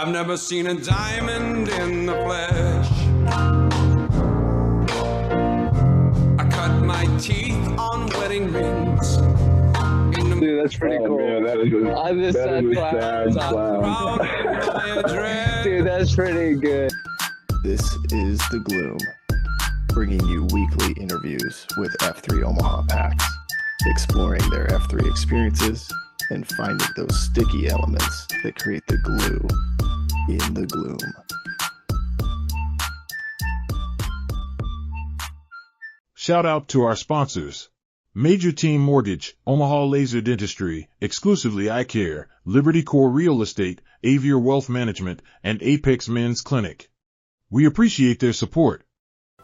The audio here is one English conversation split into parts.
I've never seen a diamond in the flesh. I cut my teeth on wedding rings. Dude, that's pretty cool. Man, that is a sad clown. Dude, that's pretty good. This is The Gloom, bringing you weekly interviews with F3 Omaha packs, exploring their F3 experiences and finding those sticky elements that create the glue in the gloom. Shout out to our sponsors. Major Team Mortgage, Omaha Laser Dentistry, Exclusively Eye Care, Liberty Core Real Estate, Avier Wealth Management, and Apex Men's Clinic. We appreciate their support.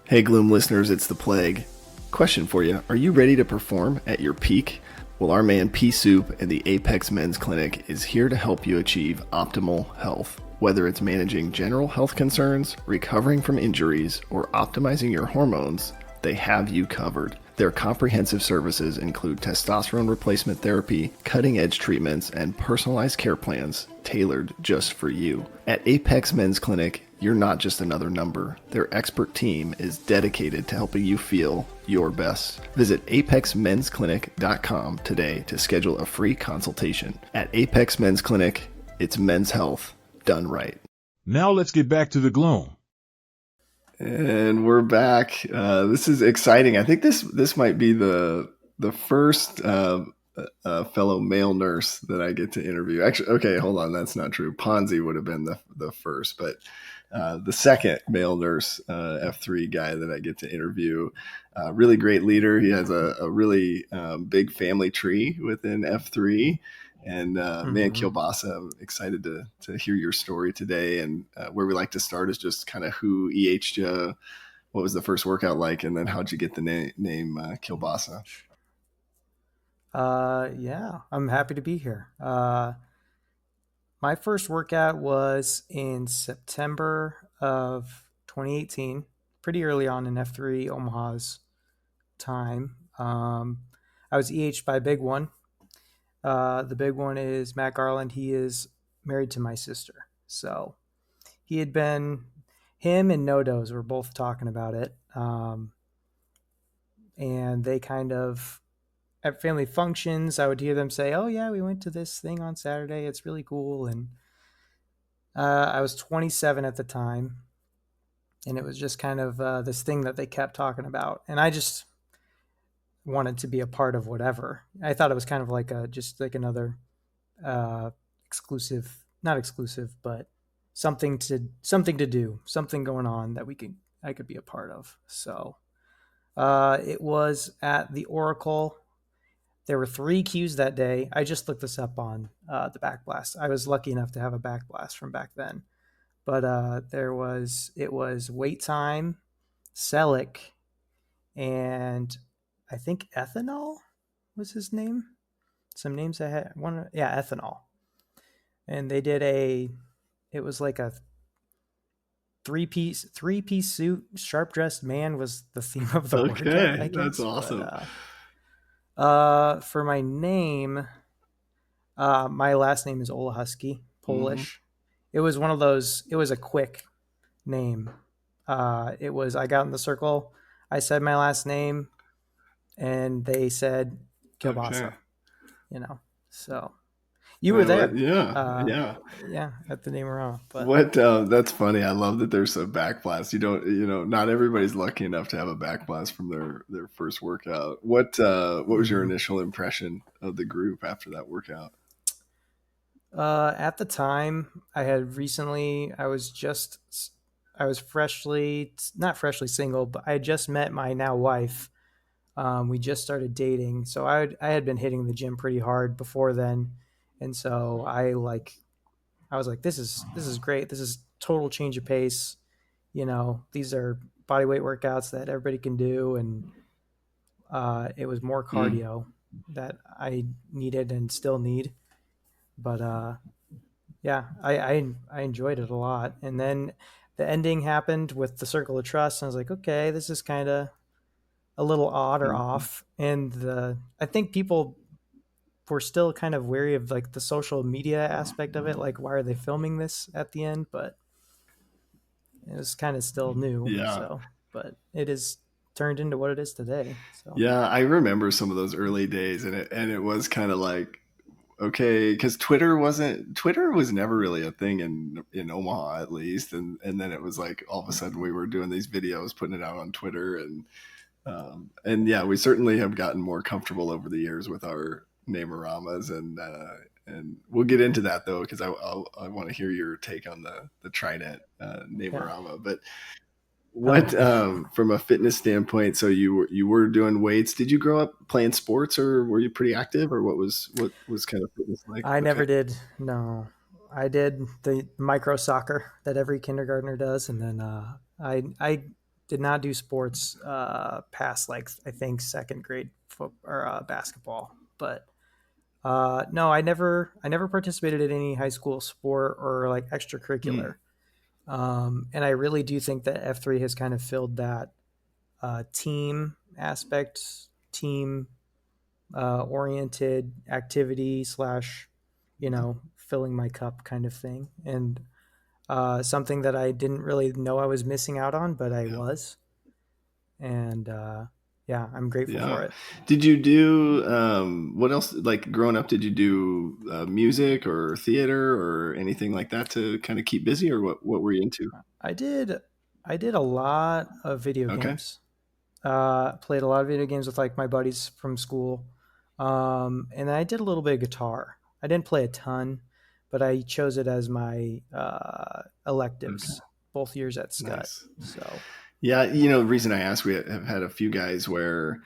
Hey Gloom listeners, it's the Plague. Question for you, are you ready to perform at your peak? Well, our man Pea Soup and the Apex Men's Clinic is here to help you achieve optimal health. Whether it's managing general health concerns, recovering from injuries, or optimizing your hormones, they have you covered. Their comprehensive services include testosterone replacement therapy, cutting-edge treatments, and personalized care plans tailored just for you. At Apex Men's Clinic, you're not just another number. Their expert team is dedicated to helping you feel your best. Visit apexmensclinic.com today to schedule a free consultation. At Apex Men's Clinic, it's men's health done right. Now let's get back to the gloom. And we're back. This is exciting. I think this might be the first fellow male nurse that I get to interview. Actually, okay, hold on, that's not true. Ponzi would have been the first, but the second male nurse F3 guy that I get to interview. Really great leader. He has a really big family tree within F3. And man, Kielbasa, I'm excited to hear your story today. And where we like to start is just kind of who EH'd you, what was the first workout like, and then how'd you get the name Kielbasa? Yeah, I'm happy to be here. My first workout was in September of 2018, pretty early on in F3 Omaha's time. I was EH'd by a big one. The big one is Matt Garland. He is married to my sister. So him and Nodos were both talking about it. And they kind of, at family functions, I would hear them say, oh yeah, we went to this thing on Saturday. It's really cool. And I was 27 at the time. And it was just kind of this thing that they kept talking about. And I just wanted to be a part of whatever. I thought it was kind of like just like another exclusive, not exclusive, but something to do, something going on that I could be a part of. So it was at the Oracle. There were 3 Qs that day. I just looked this up on the Backblast. I was lucky enough to have a Backblast from back then. But it was Wait Time, Selleck, and I think Ethanol was his name. Some names I had. Ethanol. And they did it was like a three-piece suit. Sharp-dressed man was the theme of the workout, I guess. That's awesome. But, for my name, my last name is Olahusky, Polish. It was one of those, it was a quick name. I got in the circle, I said my last name, and they said Kielbasa, so you were there. Yeah. At the name around. But that's funny. I love that there's a backblast. Not everybody's lucky enough to have a backblast from their first workout. What was your initial impression of the group after that workout? At the time, I was freshly, not freshly single, but I had just met my now wife. We just started dating, so I had been hitting the gym pretty hard before then, and so I was like, this is great. This is total change of pace. These are bodyweight workouts that everybody can do, and it was more cardio that I needed and still need. But I enjoyed it a lot, and then the ending happened with the Circle of Trust, and I was like, okay, this is kind of a little odd or off. And I think people we're still kind of wary of like the social media aspect of it. Like, why are they filming this at the end? But it was kind of still new. Yeah. So, but it is turned into what it is today. So, Yeah, I remember some of those early days, and it was kind of like, okay, because Twitter was never really a thing in Omaha, at least, and then it was like all of a sudden we were doing these videos, putting it out on Twitter, and yeah, we certainly have gotten more comfortable over the years with our name-oramas, and we'll get into that though, because I want to hear your take on the Trident name-orama. But what from a fitness standpoint, so you were doing weights. Did you grow up playing sports, or were you pretty active, or what was kind of fitness like? I never did. No, I did the micro soccer that every kindergartner does, and then I did not do sports past like I think second grade or basketball. But no, I never participated in any high school sport or like extracurricular. And I really do think that F3 has kind of filled that team aspect, team oriented activity / filling my cup kind of thing. And something that I didn't really know I was missing out on, but I was. And yeah, I'm grateful for it. Did you do what else? Like growing up, did you do music or theater or anything like that to kind of keep busy, or what were you into? I did a lot of video games. Played a lot of video games with like my buddies from school. And I did a little bit of guitar. I didn't play a ton, but I chose it as my electives both years at Scott. Nice. So yeah, the reason I asked, we have had a few guys where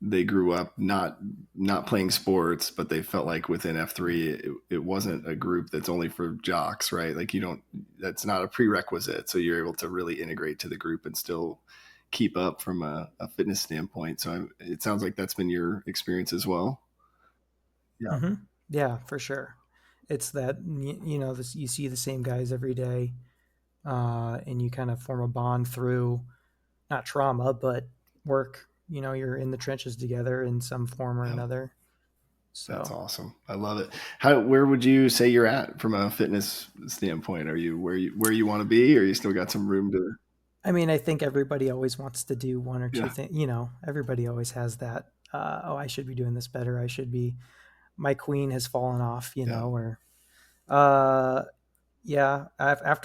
they grew up not playing sports, but they felt like within F3 it wasn't a group that's only for jocks, right? Like that's not a prerequisite, so you're able to really integrate to the group and still keep up from a fitness standpoint. So it sounds like that's been your experience as well. Yeah. Mm-hmm. Yeah, for sure. It's that, you see the same guys every day, and you kind of form a bond through not trauma, but work. You're in the trenches together in some form or another. So that's awesome. I love it. Where would you say you're at from a fitness standpoint? Are you where you want to be, or you still got some room to? I mean, I think everybody always wants to do one or two things. Everybody always has that. I should be doing this better. My queen has fallen off. Or after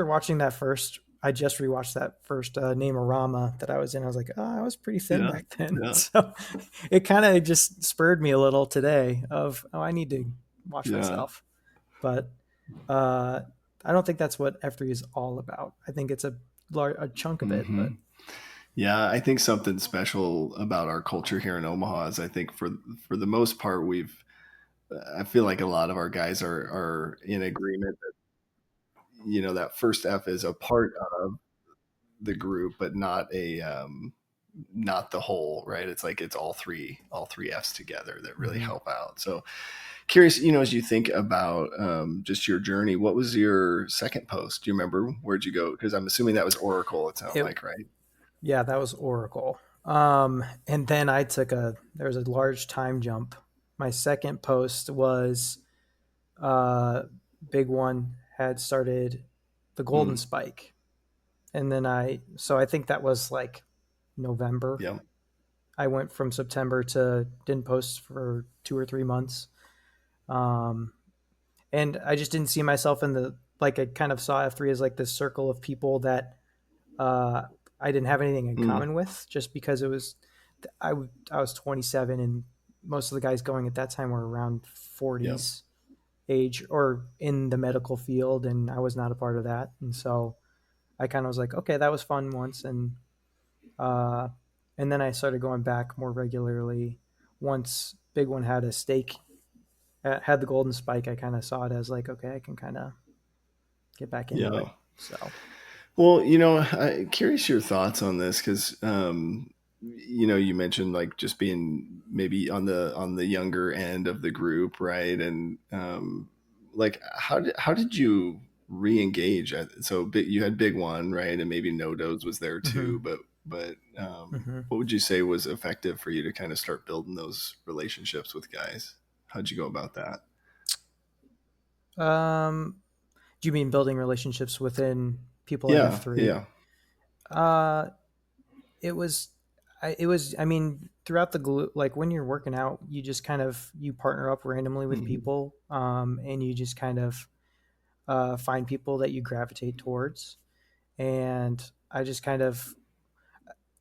watching that first, I just rewatched that first name-orama that I was in. I was like, I was pretty thin back then. Yeah. So it kind of just spurred me a little today of, I need to watch myself. But I don't think that's what F3 is all about. I think it's a chunk of it. But yeah, I think something special about our culture here in Omaha is I think for the most part, I feel like a lot of our guys are in agreement that, that first F is a part of the group, but not not the whole, right? It's like it's all three Fs together that really help out. So curious, as you think about just your journey, what was your second post? Do you remember? Where'd you go? Because I'm assuming that was Oracle, it sounds like, right? Yeah, that was Oracle. And then there was a large time jump. My second post was big one, had started the Golden Spike. And then I think that was like November. Yeah. I went from September to didn't post for 2 or 3 months. And I just didn't see myself I kind of saw F3 as like this circle of people that I didn't have anything in common with, just because I was 27 and most of the guys going at that time were around 40s age or in the medical field, and I was not a part of that. And so I kind of was like, okay, that was fun once. And then I started going back more regularly. Once Big One had had the Golden Spike, I kind of saw it as like, okay, I can kind of get back into it. So, well, I'm curious your thoughts on this, because you mentioned like just being maybe on the younger end of the group, right? And like how did you re-engage? So you had Big One, right? And maybe No Dodes was there too, but what would you say was effective for you to kind of start building those relationships with guys? How'd you go about that? Do you mean building relationships within people at Yeah, F3? yeah. Uh, it was, I mean, throughout the like when you're working out, you just kind of, you partner up randomly with people, and you just kind of, find people that you gravitate towards. And I just kind of,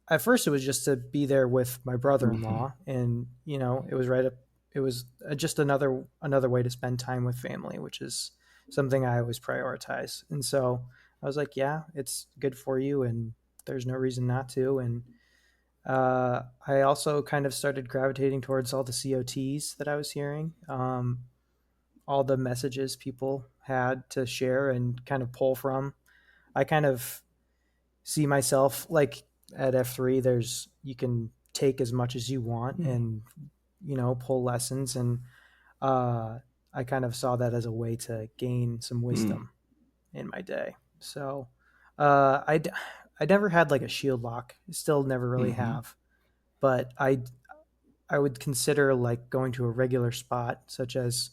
at first it was just to be there with my brother-in-law, and it was right up, it was just another way to spend time with family, which is something I always prioritize. And so I was like, yeah, it's good for you, and there's no reason not to. And I also kind of started gravitating towards all the COTs that I was hearing, all the messages people had to share and kind of pull from. I kind of see myself like at F3, you can take as much as you want and, pull lessons. And I kind of saw that as a way to gain some wisdom in my day. So I never had like a shield lock, still never really have, but I would consider like going to a regular spot, such as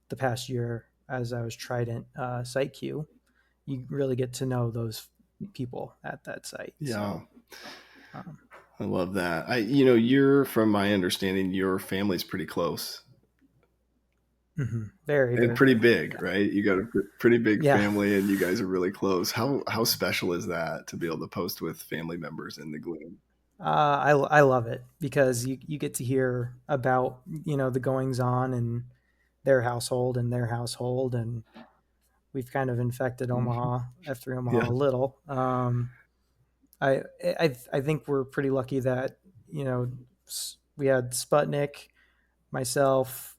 the past year as I was Trident site Q. You really get to know those people at that site. Yeah. So, I love that. You're, from my understanding, your family's pretty close. very, And very pretty close. big, Yeah. right? You got a pretty big Yeah. family, and you guys are really close. How special is that to be able to post with family members in the gloom? I love it because you get to hear about, the goings on in their household and their household. And we've kind of infected Omaha, F3 Omaha Yeah. a little. I think we're pretty lucky that, we had Sputnik, myself,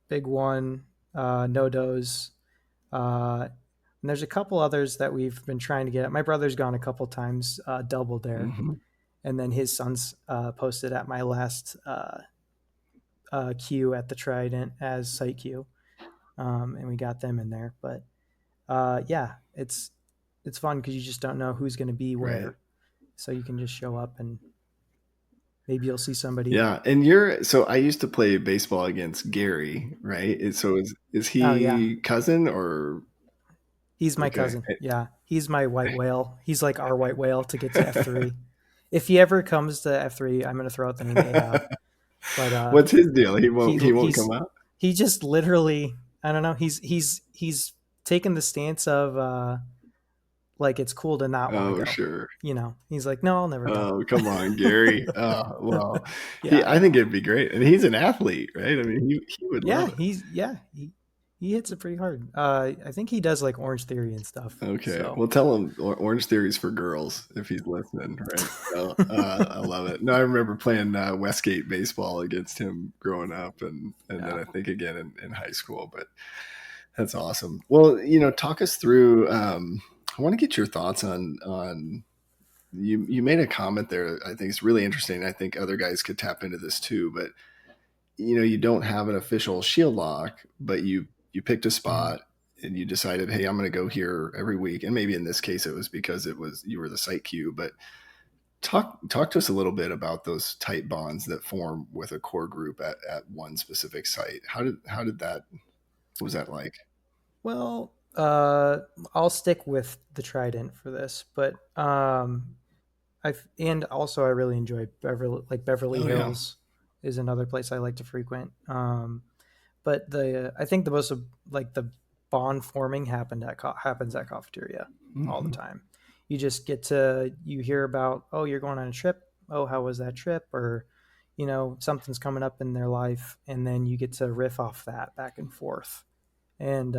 Big One, No Dose, and there's a couple others that we've been trying to get. My brother's gone a couple times, Double Dare, and then his son's posted at my last queue at the Trident as site queue, and we got them in there. But yeah, it's fun because you just don't know who's going to be where, Right. so you can just show up and maybe you'll see somebody. Yeah. And so I used to play baseball against Gary, right? So is Oh yeah, he cousin or? he's my Okay. cousin. Yeah, he's my white whale. He's like our white whale to get to F3. If he ever comes to F3, I'm going to throw out the name Ahab. But What's his deal? He won't come out? he just literally, I don't know. He's taken the stance of like it's cool to not want to Oh, go. sure. He's like, no, I'll never go. Oh, come on, Gary. Oh, well, Yeah, I think it'd be great. And he's an athlete, right? I mean, he would love it. He hits it pretty hard. I think he does like Orange Theory and stuff. Okay. So. Well, tell him Orange Theory's for girls if he's listening, right? So, I love it. No, I remember playing Westgate baseball against him growing up, and then I think again in high school. But that's awesome. Well, talk us through. I want to get your thoughts on you made a comment there. I think it's really interesting. I think other guys could tap into this too. But you don't have an official shield lock, but you picked a spot and you decided, hey, I'm going to go here every week. And maybe in this case, it was because you were the site queue. But talk to us a little bit about those tight bonds that form with a core group at one specific site. How did that? What was that like? Well, I'll stick with the Trident for this, but and also I really enjoy Beverly Hills is another place I like to frequent. But I think the most the bond forming happens at cafeteria all the time. You just you hear about, oh, you're going on a trip. Oh, how was that trip? Or, something's coming up in their life, and then you get to riff off that back and forth. And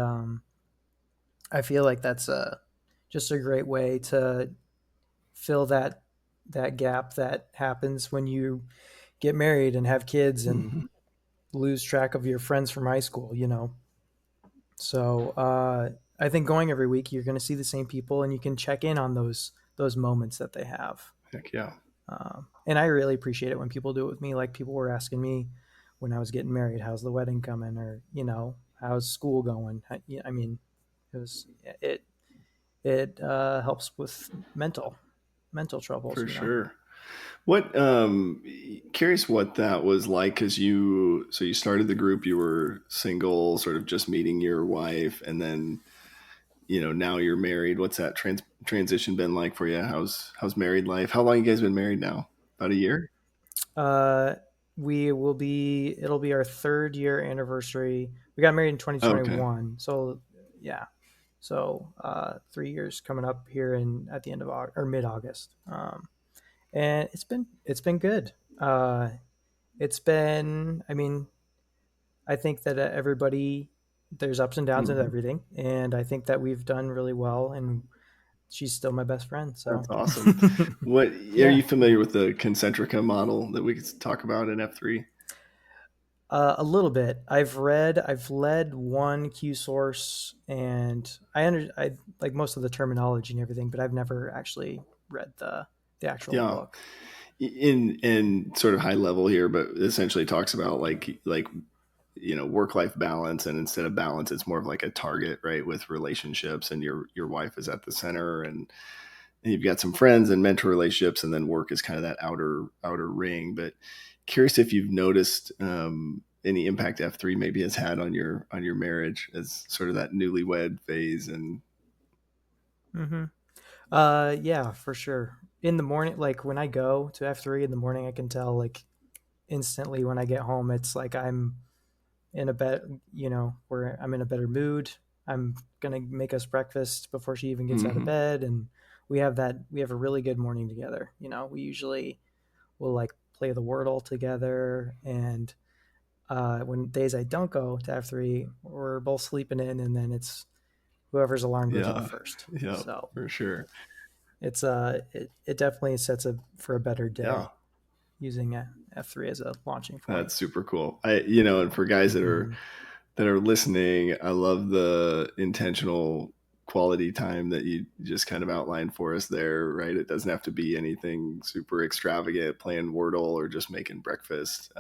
I feel like that's just a great way to fill that gap that happens when you get married and have kids and lose track of your friends from high school, So I think going every week, you're going to see the same people, and you can check in on those moments that they have. Heck yeah. And I really appreciate it when people do it with me. Like people were asking me when I was getting married, how's the wedding coming? Or, how's school going? I mean, it helps with mental troubles. For sure. What curious what that was like, because you started the group, you were single, sort of just meeting your wife, and then now you're married. What's that transition been like for you? How's married life? How long you guys been married now? About a year? Uh, it'll be our 3rd-year anniversary. We got married in Oh, okay. 2021. So yeah. So 3 years coming up here at the end of August, or mid-August. And it's been good. I mean, I think that there's ups and downs in Mhm. everything. And I think that we've done really well, and she's still my best friend. That's So awesome. What are yeah. you familiar with the concentrica model that we could talk about in F3? A little bit. I've led one Q source, and I like most of the terminology and everything, but I've never actually read the actual Yeah, book. in sort of high level here, but essentially talks about like work life balance, and instead of balance, it's more of like a target, right? With relationships, and your wife is at the center, and you've got some friends and mentor relationships, and then work is kind of that outer ring. But curious if you've noticed any impact F3 maybe has had on your marriage as sort of that newlywed phase. And Hmm. Yeah, for sure. In the morning, like when I go to F3 in the morning, I can tell like instantly when I get home, it's like I'm in a where I'm in a better mood. I'm gonna make us breakfast before she even gets out of Mhm. bed, and we have a really good morning together. We usually will like play the Wordle together, and when days I don't go to F3, we're both sleeping in, and then it's whoever's alarm goes off Yeah, first. yeah, So for sure. it definitely sets up for a better Yeah, day using F3 as a launching point. that's super cool. And for guys that are Mm-hmm. listening, I love the intentional quality time that you just kind of outlined for us there, right? It doesn't have to be anything super extravagant, playing Wordle or just making breakfast.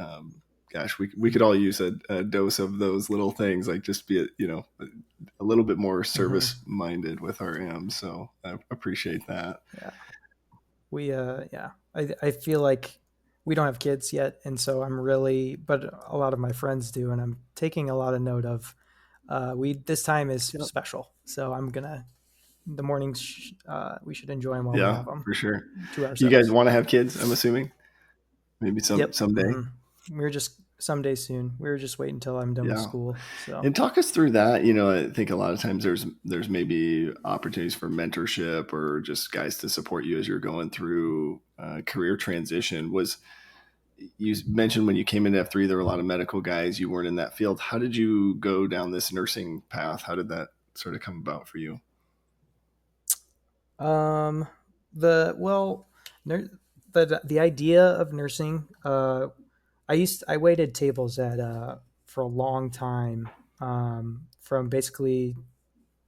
Gosh, we could all use a dose of those little things, like just be a little bit more Mm-hmm. service minded with our M. So I appreciate that. Yeah. Yeah, I feel like we don't have kids yet, and so but a lot of my friends do, and I'm taking a lot of note of we this time is Yep. special, so I'm gonna the mornings we should enjoy them while we Yeah, have them for sure. to You guys ourselves. want to have kids? I'm assuming maybe Yep. someday. Hmm. We're just someday soon. We were just waiting until I'm done with Yeah. school. So And talk us through that. I think a lot of times there's maybe opportunities for mentorship or just guys to support you as you're going through career transition. Was You mentioned when you came into F3, there were a lot of medical guys. You weren't in that field. How did you go down this nursing path? How did that sort of come about for you? um the well ner- the idea of nursing, I waited tables at for a long time, from basically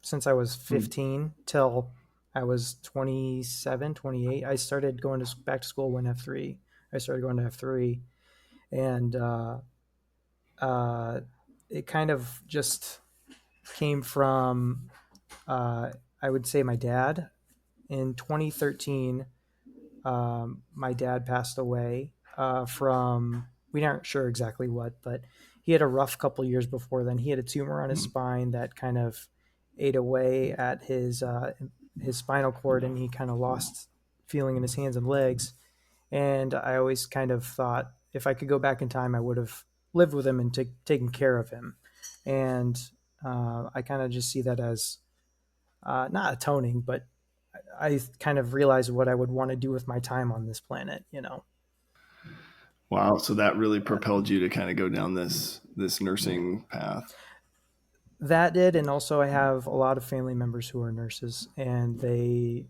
since I was Hmm. 15 till I was 27, 28. I started going back to school when F3. I started going to F3, and uh, it kind of just came from, uh, I would say, my dad. In 2013, my dad passed away from, we aren't sure exactly what, but he had a rough couple years before then. He had a tumor on his Hmm. spine that kind of ate away at his spinal cord, and he kind of lost feeling in his hands and legs. And I always kind of thought if I could go back in time, I would have lived with him and taken care of him. And I kind of just see that as not atoning, but I kind of realized what I would want to do with my time on this planet. Wow. So that really But propelled you to kind of go down this nursing path. that did, and also I have a lot of family members who are nurses, and they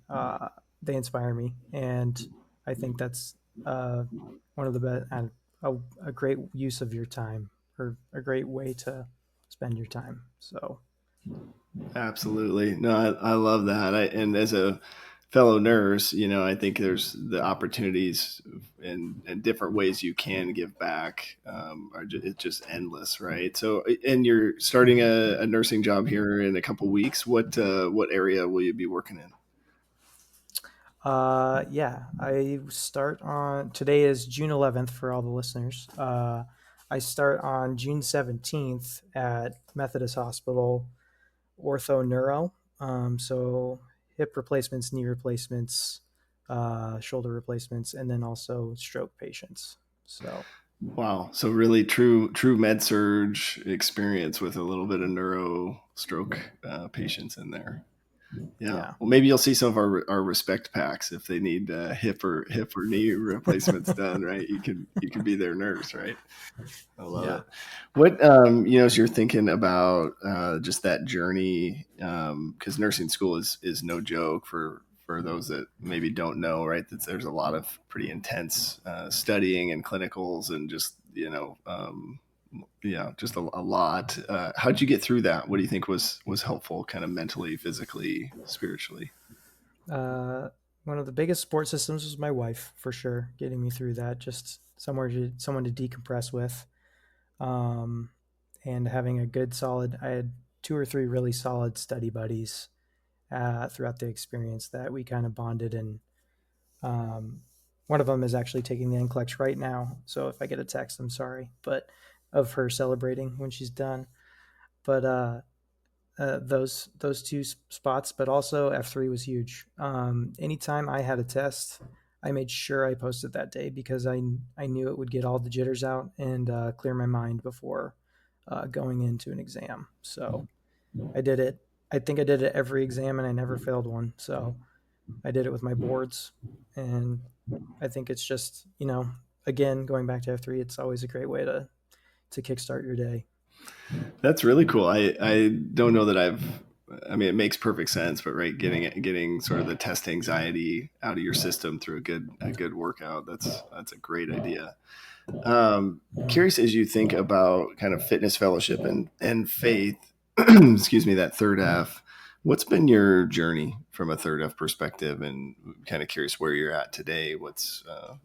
inspire me, and I think that's one of the best and a great use of your time, or a great way to spend your time. So Absolutely. No, I love that. And as a fellow nurse, I think there's the opportunities and different ways you can give back it's just endless, right? So, and you're starting a nursing job here in a couple weeks. What area will you be working in? Yeah, I start on today is June 11th for all the listeners. I start on June 17th at Methodist Hospital Ortho Neuro. So hip replacements, knee replacements, shoulder replacements, and then also stroke patients. So Wow. So really true med surge experience with a little bit of neuro stroke patients in there. Yeah. yeah, Well, maybe you'll see some of our respect packs if they need hip or knee replacements done. Right. You can be their nurse. Right. I love yeah. it. What as you're thinking about just that journey, because nursing school is no joke for those that maybe don't know, right? That there's a lot of pretty intense studying and clinicals and just yeah, just a lot. How'd you get through that? What do you think was helpful, kind of mentally, physically, spiritually? Uh, One of the biggest support systems was my wife, for sure, getting me through that. Just someone to decompress with, um, and having a good solid. I had two or three really solid study buddies throughout the experience that we kind of bonded. And um, one of them is actually taking the NCLEX right now. So if I get a text, I'm sorry, but of her celebrating when she's done. But those two spots, but also F3 was huge. Anytime I had a test, I made sure I posted that day because I knew it would get all the jitters out and clear my mind before going into an exam. So I did it. I think I did it every exam and I never failed one. So I did it with my boards, and I think it's just again going back to F3, it's always a great way to kickstart your day. That's really cool. I don't know that I mean, it makes perfect sense, but right, getting sort of the test anxiety out of your system through a good workout. That's a great idea. Curious as you think about kind of fitness fellowship and faith, excuse me, that third F. What's been your journey from a third F perspective, and kind of curious where you're at today?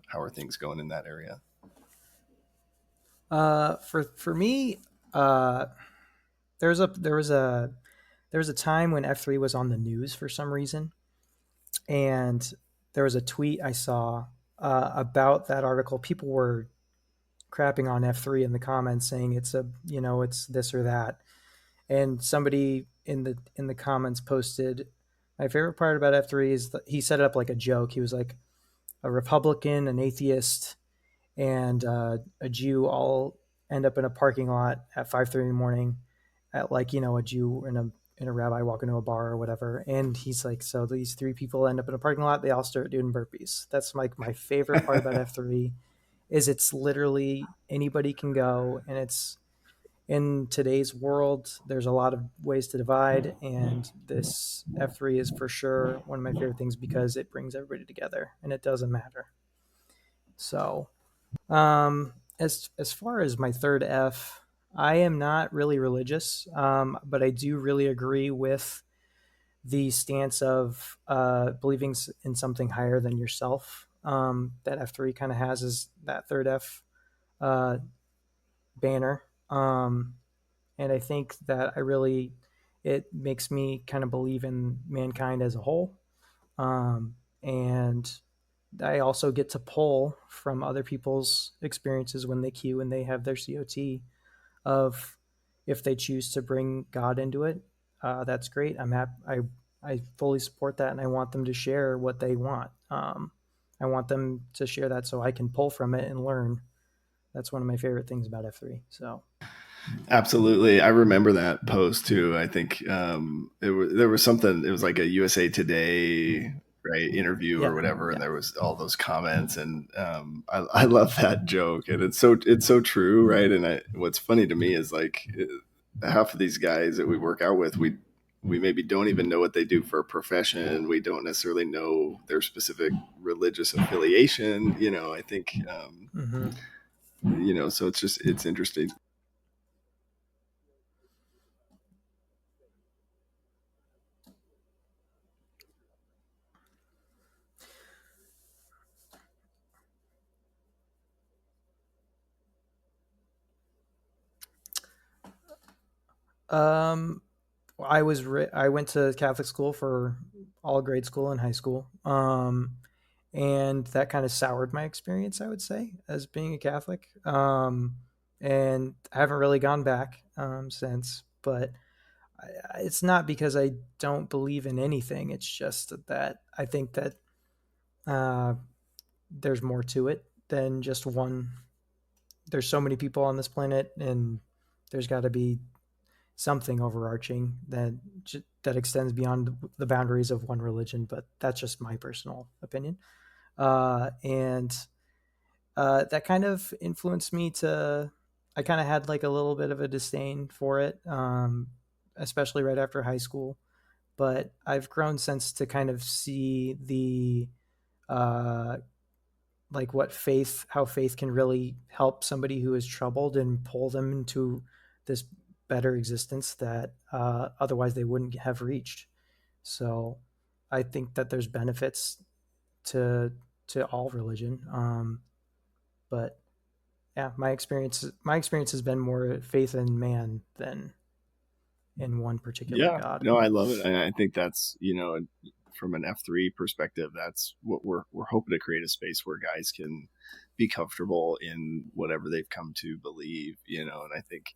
How are things going in that area? For me, uh, there was a there was a there was a time when F3 was on the news for some reason, and there was a tweet I saw about that article. People were crapping on F3 in the comments, saying it's this or that, and somebody in the comments posted, my favorite part about F3 is that he set it up like a joke. He was like, a Republican, an atheist, and a Jew all end up in a parking lot at 5:30 in the morning, at like a Jew and a rabbi walk into a bar or whatever. And he's like, so these three people end up in a parking lot. They all start doing burpees. That's like my favorite part about F3 is it's literally anybody can go, and it's in today's world. There's a lot of ways to divide, and this F3 is for sure one of my favorite things because it brings everybody together, and it doesn't matter. So as far as my third F, I am not really religious, but I do really agree with the stance of believing in something higher than yourself. That F3 kind of has is that third F uh, banner, and I think that it makes me kind of believe in mankind as a whole, and I also get to pull from other people's experiences when they queue and they have their COT of if they choose to bring God into it. That's great. I'm happy. I fully support that, and I want them to share what they want. I want them to share that so I can pull from it and learn. That's one of my favorite things about F3. So Absolutely. I remember that post too. I think there was something, it was like a USA Today, right, interview or yeah, whatever, and yeah. there was all those comments, and I love that joke, and it's so true, right? And what's funny to me is like half of these guys that we work out with, we maybe don't even know what they do for a profession. We don't necessarily know their specific religious affiliation. I think Mm-hmm. so it's interesting. Um, I went to Catholic school for all grade school and high school. And that kind of soured my experience, I would say, as being a Catholic. And I haven't really gone back since, but it's not because I don't believe in anything. It's just that I think that uh, there's more to it than just one. There's so many people on this planet, and there's got to be something overarching that extends beyond the boundaries of one religion. But that's just my personal opinion. And that kind of influenced me to. I kind of had like a little bit of a disdain for it, especially right after high school. But I've grown since to kind of see the uh, like how faith can really help somebody who is troubled and pull them into this better existence that otherwise they wouldn't have reached. So I think that there's benefits to all religion. But yeah, my experience has been more faith in man than in one particular Yeah, God. no, I love it. And I think that's, from an F3 perspective, that's what we're hoping to create a space where guys can be comfortable in whatever they've come to believe, and I think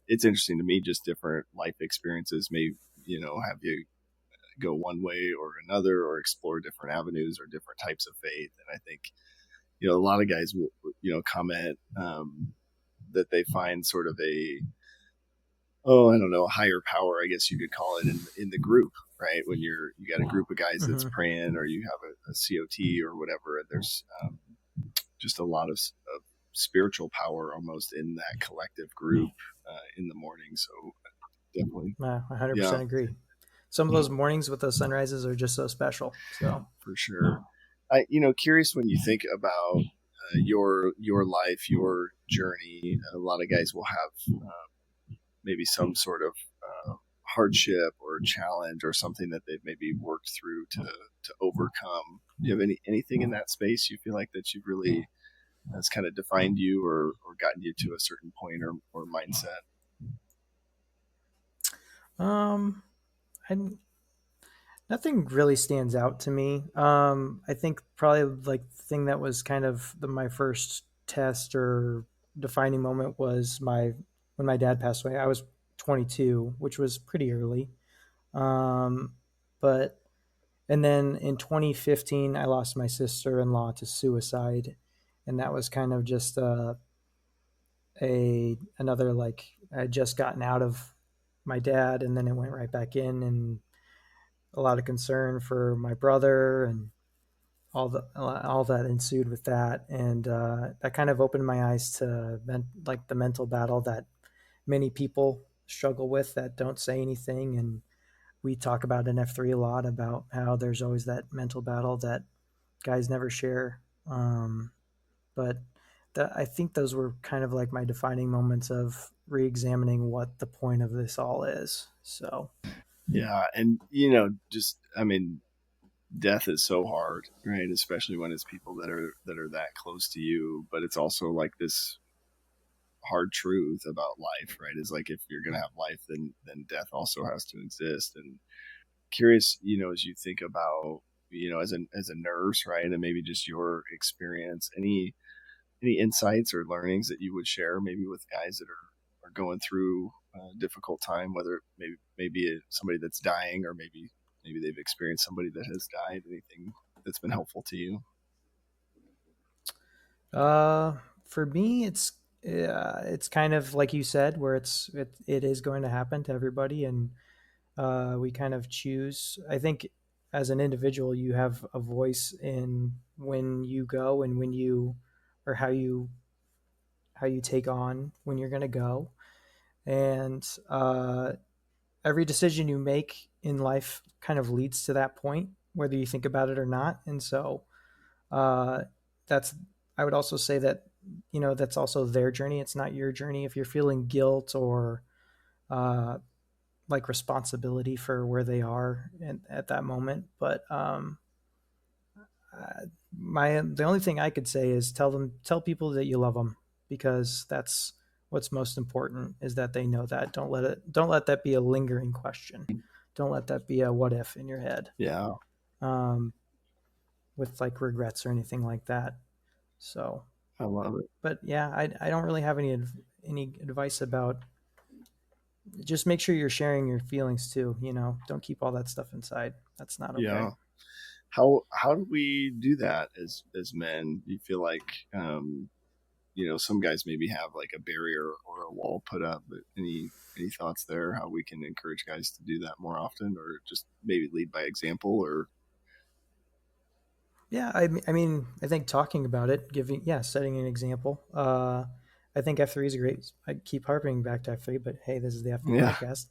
it's interesting to me, just different life experiences may, have you go one way or another or explore different avenues or different types of faith. And I think, a lot of guys will, comment that they find sort of I don't know, a higher power, I guess you could call it, in the group, right? When you got a group of guys that's praying, or you have a COT or whatever, and there's just a lot of spiritual power almost in that collective group in the morning. So definitely, 100% agree. Some of those mornings with those sunrises are just so special. So for sure. I, curious, when you think about your life, your journey, a lot of guys will have maybe some sort of hardship or challenge or something that they've maybe worked through to overcome. Do you have anything in that space you feel like that you've really has kind of defined you or gotten you to a certain point or mindset? I nothing really stands out to me. I think probably like the thing that was kind of my first test or defining moment was when my dad passed away. I was 22, which was pretty early. But and then in 2015, I lost my sister-in-law to suicide, and that was kind of just another, like, I had just gotten out of my dad, and then it went right back in, and a lot of concern for my brother and all that ensued with that, and that kind of opened my eyes to like the mental battle that many people struggle with that don't say anything. And we talk about in F3 a lot about how there's always that mental battle that guys never share. But I think those were kind of like my defining moments of re-examining what the point of this all is. So yeah, and just, I mean, death is so hard, right? Especially when it's people that are that close to you. But it's also like this hard truth about life, right? Is like, if you're gonna have life, then death also has to exist. And curious, as you think about, as a nurse, right, and maybe just your experience, any insights or learnings that you would share maybe with guys that are going through a difficult time, whether maybe somebody that's dying, or maybe they've experienced somebody that has died. Anything that's been helpful to you? For me, it's kind of like you said, where it is going to happen to everybody, and we kind of choose. I think as an individual, you have a voice in when you go and when you, or how you take on when you're going to go, and every decision you make in life kind of leads to that point, whether you think about it or not. And so uh, that's I would also say that that's also their journey. It's not your journey. If you're feeling guilt or uh, like responsibility for where they are at that moment, but the only thing I could say is tell people that you love them, because that's what's most important, is that they know that. Don't let that be a lingering question. Don't let that be a what if in your head. Yeah. with like regrets or anything like that. So, I love it. but yeah, I don't really have any advice about. Just make sure you're sharing your feelings too. Don't keep all that stuff inside. That's not okay. Yeah. How do we do that as men? Do you feel like some guys maybe have like a barrier or a wall put up, but any thoughts there? How we can encourage guys to do that more often, or just maybe lead by example? Or yeah, I mean, I think talking about it, setting an example. I think F3 is great. I keep harping back to F3, but hey, this is the F3 podcast.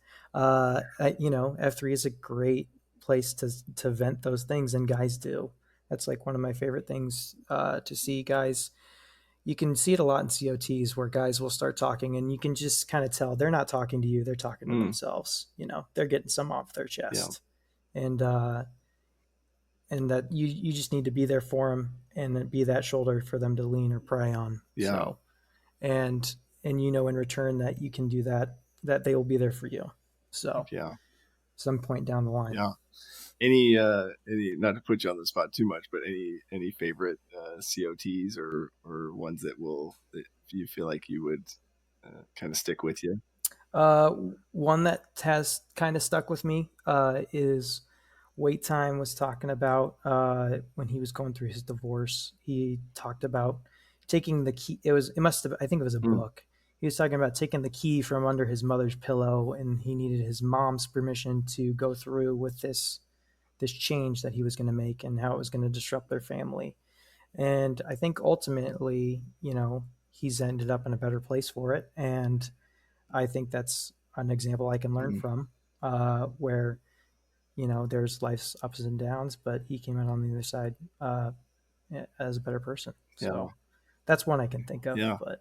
F3 is a great place to vent those things, and guys do. That's like one of my favorite things to see guys. You can see it a lot in COTs where guys will start talking, and you can just kind of tell they're not talking to you; they're talking to themselves. They're getting some off their chest, and that you just need to be there for them and be that shoulder for them to lean or pray on. Yeah. So, and in return that you can do that they will be there for you. So some point down the line. Yeah. Any not to put you on the spot too much, but any favorite COTs or ones that you feel like you would kind of stick with you? One that has kind of stuck with me is Wait Time was talking about when he was going through his divorce. He talked about taking the key. I think it was a book. He was talking about taking the key from under his mother's pillow, and he needed his mom's permission to go through with this change that he was going to make and how it was going to disrupt their family. And I think ultimately, he's ended up in a better place for it. And I think that's an example I can learn from where, there's life's ups and downs, but he came out on the other side as a better person. So that's one I can think of. Yeah. But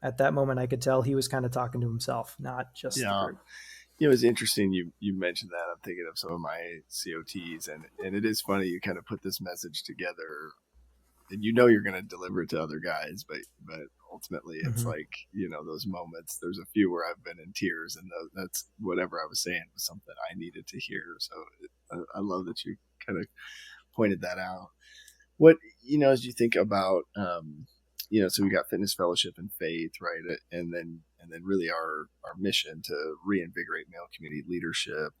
at that moment, I could tell he was kind of talking to himself, not just the group. It was interesting you mentioned that. I'm thinking of some of my COTs, and it is funny you kind of put this message together, and you're going to deliver it to other guys, but ultimately it's like those moments. There's a few where I've been in tears, and that's whatever I was saying was something I needed to hear. So I love that you kind of pointed that out. What as you think about so we got fitness, fellowship, and faith, right? And then really our mission to reinvigorate male community leadership.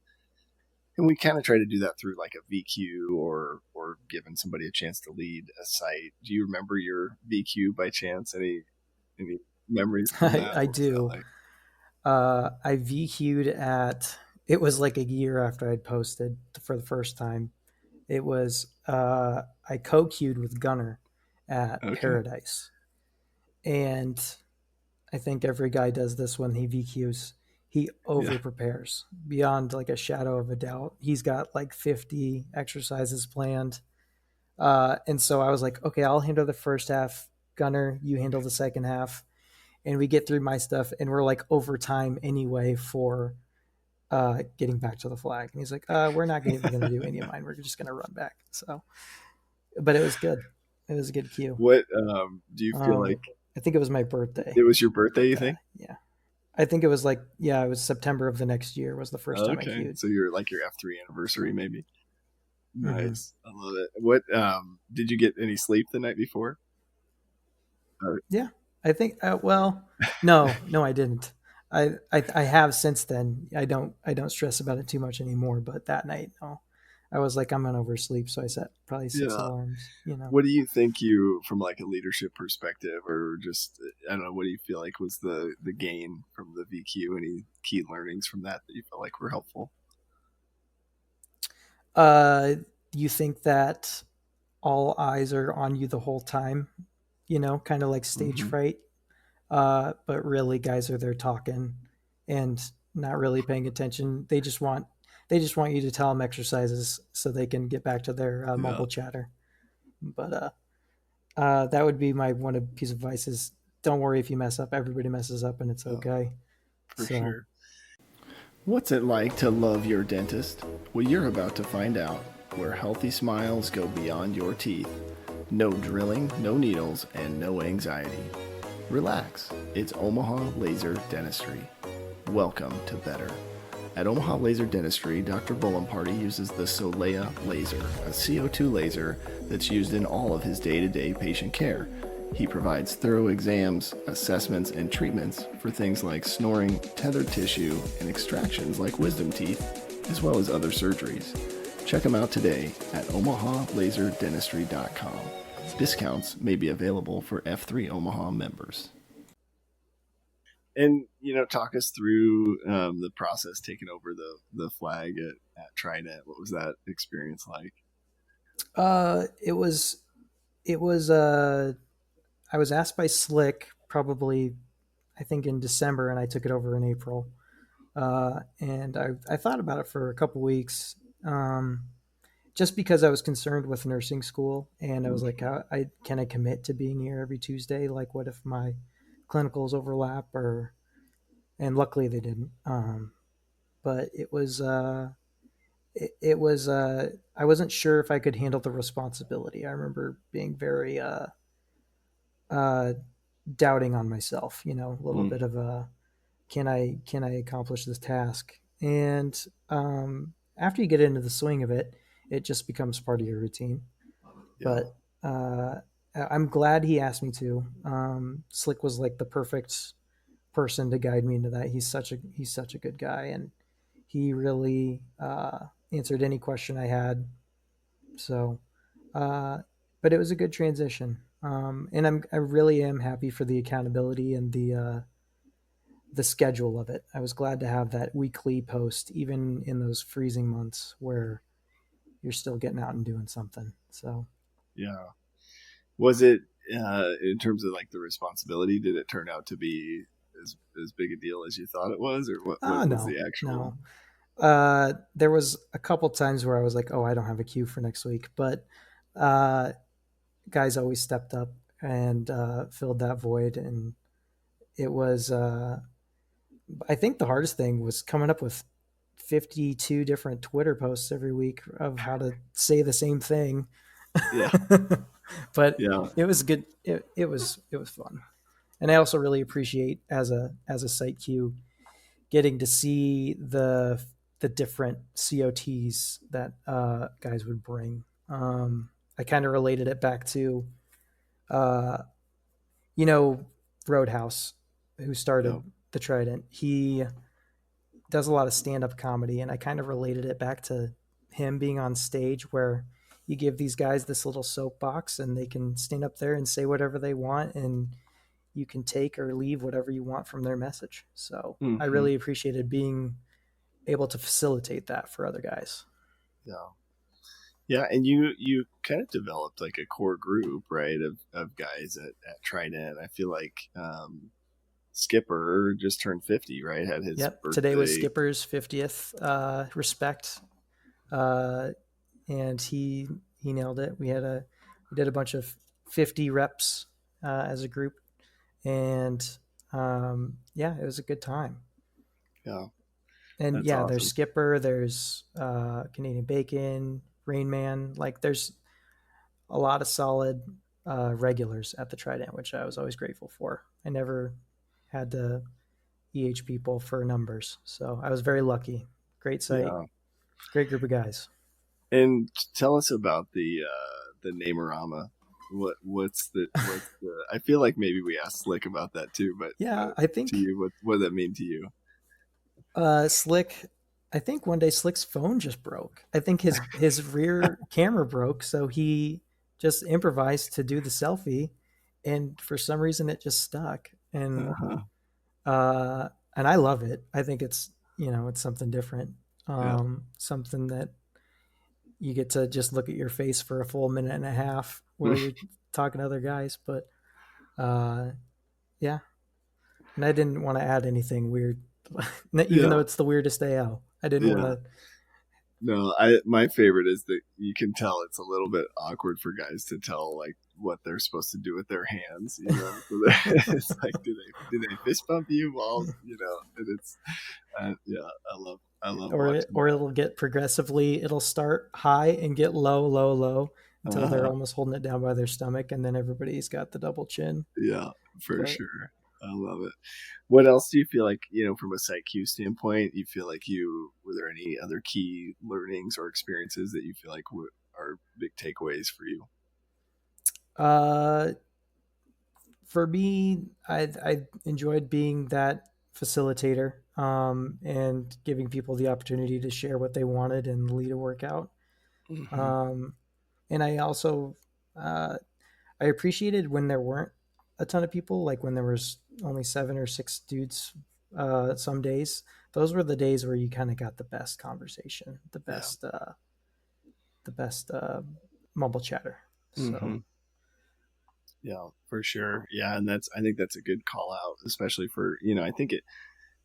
And we kind of try to do that through like a VQ or giving somebody a chance to lead a site. Do you remember your VQ by chance? Any memories from that? I do. I VQ'd it was like a year after I'd posted for the first time. It was, I co-queued with Gunner at Paradise. And I think every guy does this when he VQs. He over prepares beyond like a shadow of a doubt. He's got like 50 exercises planned. And so I was like, okay, I'll handle the first half. Gunner, you handle the second half. And we get through my stuff, and we're like overtime anyway for getting back to the flag. And he's like, we're not even going to do any of mine. We're just going to run back. So, but it was good. It was a good cue. What do you feel like? I think it was my birthday. It was your birthday, you think? Yeah. I think it was it was September of the next year was the first time I queued. So you're like your F3 anniversary, maybe. Nice. I love it. What did you get any sleep the night before? Yeah, I think. No, I didn't. I have since then. I don't stress about it too much anymore. But that night, no. I was like, I'm gonna oversleep, so I set probably 6 alarms. What do you think from like a leadership perspective, or just I don't know, what do you feel like was the gain from the VQ? Any key learnings from that you felt like were helpful? You think that all eyes are on you the whole time, kind of like stage fright. But really guys are there talking and not really paying attention. They just want you to tell them exercises so they can get back to their mobile chatter. But that would be my piece of advice is don't worry if you mess up. Everybody messes up and it's okay. For sure. What's it like to love your dentist? Well, you're about to find out, where healthy smiles go beyond your teeth. No drilling, no needles, and no anxiety. Relax. It's Omaha Laser Dentistry. Welcome to Better. At Omaha Laser Dentistry, Dr. Bollenparty uses the Solea laser, a CO2 laser that's used in all of his day-to-day patient care. He provides thorough exams, assessments, and treatments for things like snoring, tethered tissue, and extractions like wisdom teeth, as well as other surgeries. Check him out today at omahalaserdentistry.com. Discounts may be available for F3 Omaha members. And, talk us through the process taking over the flag at Trident. What was that experience like? It was I was asked by Slick probably, I think in December, and I took it over in April. And I thought about it for a couple weeks, just because I was concerned with nursing school, and I was like, can I commit to being here every Tuesday? Like, what if my clinicals overlap? And luckily they didn't. But it was I wasn't sure if I could handle the responsibility. I remember being very doubting on myself, a little bit of can I accomplish this task? And after you get into the swing of it, it just becomes part of your routine. Yeah. But I'm glad he asked me to. Slick was like the perfect person to guide me into that. He's such a good guy, and he really answered any question I had. So, but it was a good transition. And I really am happy for the accountability and the schedule of it. I was glad to have that weekly post, even in those freezing months where you're still getting out and doing something. So, yeah. Was it, in terms of like the responsibility, did it turn out to be as big a deal as you thought it was, or what was the actual? No. There was a couple times where I was like, oh, I don't have a cue for next week, but guys always stepped up and filled that void. And it was, I think the hardest thing was coming up with 52 different Twitter posts every week of how to say the same thing. Yeah. But yeah, it was good. It was fun. And I also really appreciate as a site Q getting to see the different COTs that guys would bring. I kind of related it back to, Roadhouse, who started the Trident. He does a lot of stand-up comedy, and I kind of related it back to him being on stage, where you give these guys this little soapbox and they can stand up there and say whatever they want, and you can take or leave whatever you want from their message. So I really appreciated being able to facilitate that for other guys. Yeah. And you kind of developed like a core group, right, of guys at Trident. I feel like Skipper just turned 50, right? Had his birthday. Today was Skipper's 50th respect. And he nailed it. We did a bunch of 50 reps as a group, and it was a good time. Yeah. And that's awesome. There's Skipper, there's Canadian Bacon, Rain Man. Like, there's a lot of solid regulars at the Trident, which I was always grateful for. I never had to EH people for numbers, so I was very lucky. Great site, great group of guys. And tell us about the Namerama. What's the I feel like maybe we asked Slick about that too, but I think to you, what does that mean to you? Slick, I think one day Slick's phone just broke. I think his rear camera broke, so he just improvised to do the selfie, and for some reason it just stuck. And and I love it. I think it's it's something different, something that you get to just look at your face for a full minute and a half while you're talking to other guys. But and I didn't want to add anything weird, even though it's the weirdest AO. I didn't want to. No, my favorite is that you can tell it's a little bit awkward for guys to tell like what they're supposed to do with their hands. So it's like, do they fist bump you while And it's I love. Or it'll get progressively. It'll start high and get low until they're almost holding it down by their stomach, and then everybody's got the double chin. Yeah, for sure. I love it. What else do you feel like, from a Site Q standpoint, you feel like were there any other key learnings or experiences that you feel like are big takeaways for you? Uh, for me, I enjoyed being that facilitator, and giving people the opportunity to share what they wanted and lead a workout. Mm-hmm. Um, and I also, uh, I appreciated when there weren't a ton of people, like when there was only 7 or 6 dudes. Some days, those were the days where you kind of got the best conversation, Yeah. the best mumble chatter. So Mm-hmm. Yeah, for sure. Yeah, and I think that's a good call out, especially for, I think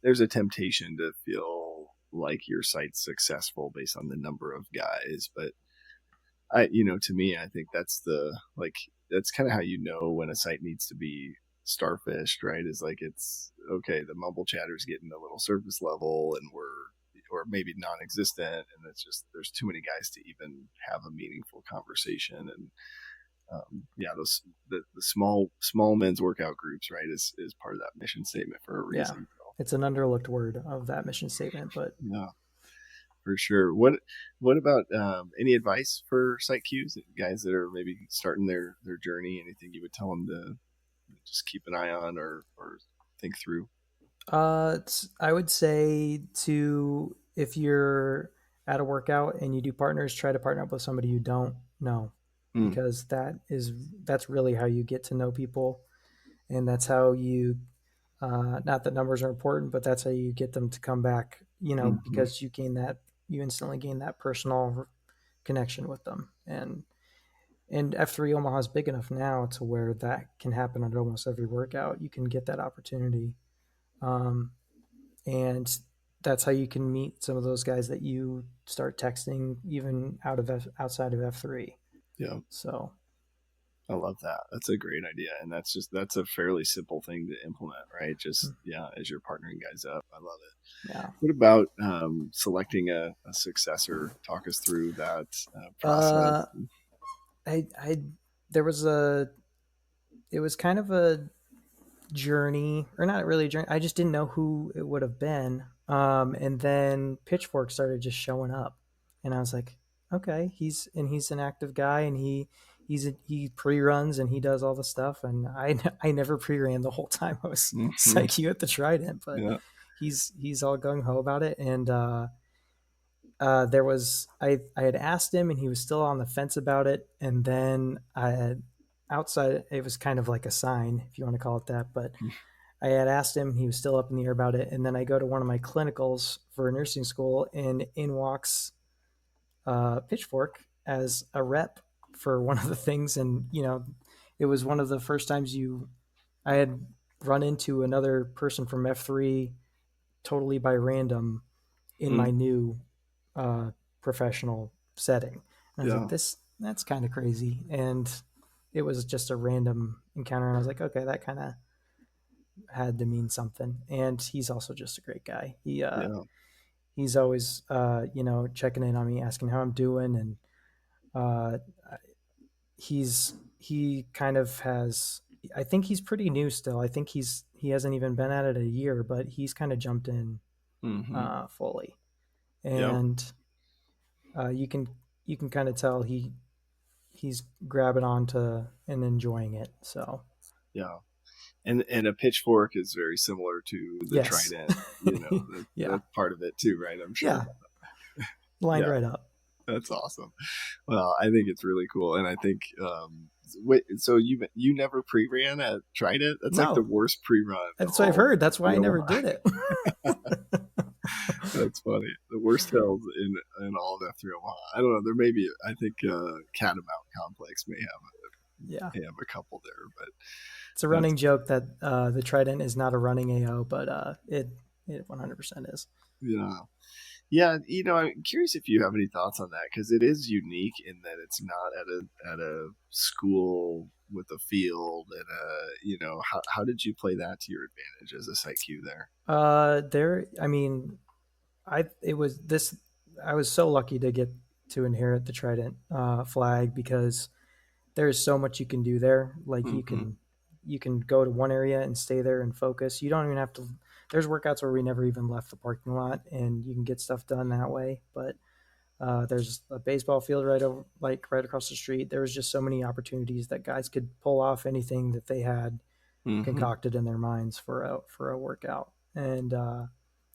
there's a temptation to feel like your site's successful based on the number of guys, but to me, I think that's kind of how when a site needs to be starfished, right? Is like, it's okay, the mumble chatter's getting a little surface level and or maybe non-existent, and it's just there's too many guys to even have a meaningful conversation. And yeah, the small men's workout groups, right, is part of that mission statement for a yeah, reason. it's an underlooked word of that mission statement, but Yeah, for sure. What about any advice for site Qs, guys that are maybe starting their journey? Anything you would tell them to just keep an eye on or think through? I would say to if you're at a workout and you do partners, try to partner up with somebody you don't know, Mm, because that's really how you get to know people, and that's how you, not that numbers are important, but that's how you get them to come back. mm-hmm. Because you instantly gain that personal connection with them, and F3 Omaha is big enough now to where that can happen at almost every workout. You can get that opportunity. Um, and that's how you can meet some of those guys that you start texting even outside of F3. Yeah, So I love that. That's a great idea, and that's a fairly simple thing to implement, right? Just yeah, as you're partnering guys up, I love it. yeah, What about selecting a successor? Talk us through that process. uh, I there was a it was kind of a journey, or not really a journey. I just didn't know who it would have been. And then Pitchfork started just showing up, and I was like, okay, he's an active guy, and he pre-runs and he does all the stuff, and I never pre-ran the whole time I was Mm-hmm. psych you at the Trident, but Yeah. he's all gung-ho about it. And there was I had asked him, and he was still on the fence about it, and then I had outside, it was kind of like a sign, if you want to call it that, but I had asked him, he was still up in the air about it. And then I go to one of my clinicals for nursing school, and in walks Pitchfork as a rep for one of the things. And, it was one of the first times I had run into another person from F3 totally by random in Mm, my new uh, professional setting. And I was like, yeah. that's kind of crazy. And it was just a random encounter. And I was like, okay, that kind of had to mean something. And he's also just a great guy. Yeah. He's always checking in on me, asking how I'm doing, and uh, he kind of has. I think he's pretty new still. I think he hasn't even been at it a year, but he's kind of jumped in Mm-hmm. fully, Yeah. and you can kind of tell he's grabbing onto and enjoying it. So Yeah. And a pitchfork is very similar to the yes, trident. yeah, That's part of it too, right? I'm sure. yeah, lined Yeah, right up. that's awesome. Well, I think it's really cool, and I think wait, so you never pre-ran at Trident? That's like the No, worst pre-run of that's what I've all. heard. That's why I never Omaha. did it. That's funny. The worst hills in all of F3 Omaha. I don't know. There may be. I think Catamount Complex Yeah. may have a couple there, but It's a that's running joke that the Trident is not a running AO, but it 100% is. yeah. Yeah, I'm curious if you have any thoughts on that, because it is unique in that it's not at a school with a field and how did you play that to your advantage as a site Q there? I mean, it was this. I was so lucky to get to inherit the Trident flag, because there's so much you can do there. Like, Mm-hmm. you can go to one area and stay there and focus. You don't even have to. There's workouts where we never even left the parking lot, and you can get stuff done that way. But there's a baseball field right across the street. There was just so many opportunities that guys could pull off anything that they had concocted in their minds for a workout. And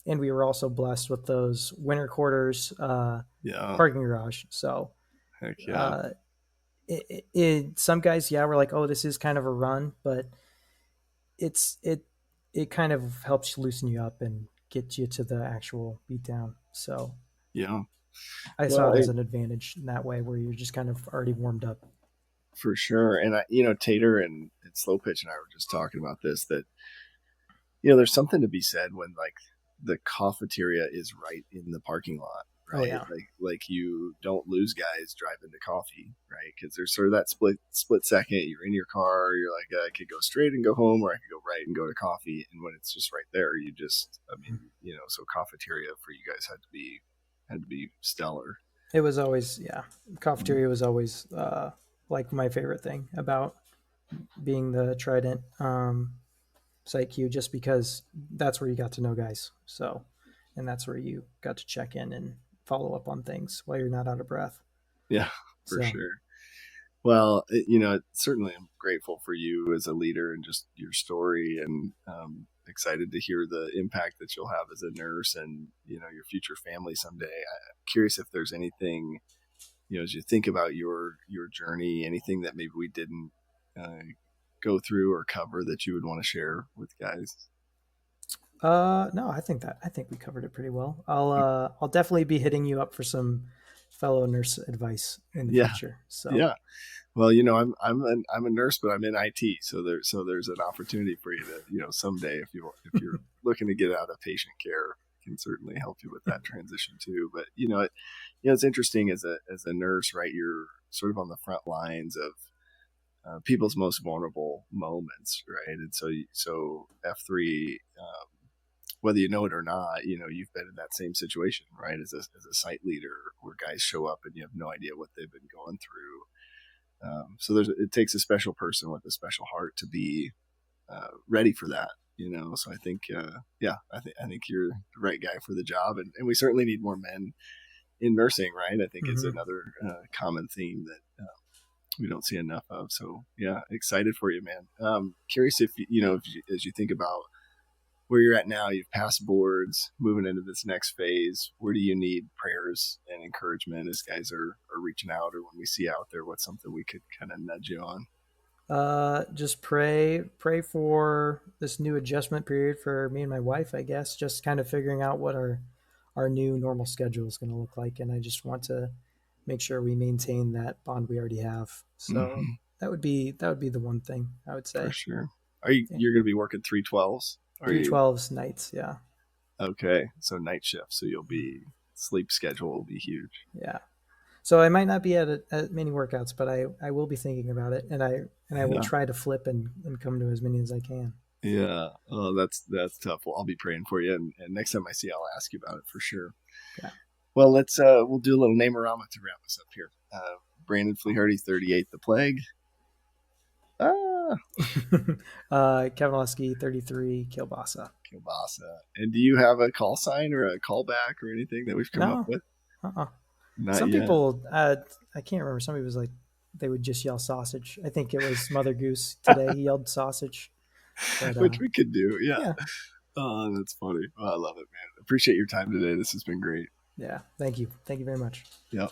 we were also blessed with those winter quarters parking garage. So Heck yeah. Some guys, were like, oh, this is kind of a run, but it kind of helps loosen you up and get you to the actual beatdown. So yeah, I saw it as an advantage in that way, where you're just kind of already warmed up. For sure. And Tater and Slow Pitch and I were just talking about this, that there's something to be said when like the cafeteria is right in the parking lot, right? Oh, yeah. Like you don't lose guys driving to coffee, right? Because there's sort of that split second. You're in your car, you're like, I could go straight and go home, or I could go right and go to coffee. And when it's just right there, so cafeteria for you guys had to be stellar. It was always, cafeteria was always like my favorite thing about being the Trident site queue, just because that's where you got to know guys. So, and that's where you got to check in and follow up on things while you're not out of breath. Yeah, for sure. Well, certainly I'm grateful for you as a leader and just your story, and excited to hear the impact that you'll have as a nurse and, your future family someday. I'm curious if there's anything, as you think about your journey, anything that maybe we didn't go through or cover that you would want to share with guys. No, I think we covered it pretty well. I'll definitely be hitting you up for some fellow nurse advice in the future. So yeah. Well, I'm a nurse, but I'm in IT, so there's an opportunity for you to, someday if you're looking to get out of patient care, can certainly help you with that transition too. But it's interesting as a nurse, right? You're sort of on the front lines of people's most vulnerable moments, right? And so F3, whether you know it or not, you've been in that same situation, right? As a site leader, where guys show up and you have no idea what they've been going through. So it takes a special person with a special heart to be ready for that, So I think, I think you're the right guy for the job, and we certainly need more men in nursing, right? I think is another common theme that we don't see enough of. So yeah, excited for you, man. Curious if as you think about where you're at now, you've passed boards, moving into this next phase, where do you need prayers and encouragement as guys are reaching out, or when we see out there, what's something we could kind of nudge you on? Just pray for this new adjustment period for me and my wife, I guess, just kind of figuring out what our new normal schedule is going to look like. And I just want to make sure we maintain that bond we already have. So that would be the one thing I would say. For sure. You're going to be working 312s? 312s nights, yeah. Okay, so night shift, so sleep schedule will be huge. Yeah. So I might not be at many workouts, but I will be thinking about it, and I will try to flip and come to as many as I can. Yeah. Oh, that's tough. Well, I'll be praying for you, and next time I see you, I'll ask you about it for sure. Okay. Well, we'll do a little name-orama to wrap us up here. Brandon Flehardy, 38, The Plague. Kevin Lusky, 33, Kielbasa. And do you have a call sign or a callback or anything that we've come up with? Some people, I can't remember. Some people was like, they would just yell sausage. I think it was Mother Goose today. He yelled sausage. But, which we could do. Yeah. Oh, that's funny. Oh, I love it, man. Appreciate your time today. This has been great. Yeah. Thank you. Thank you very much. Yep.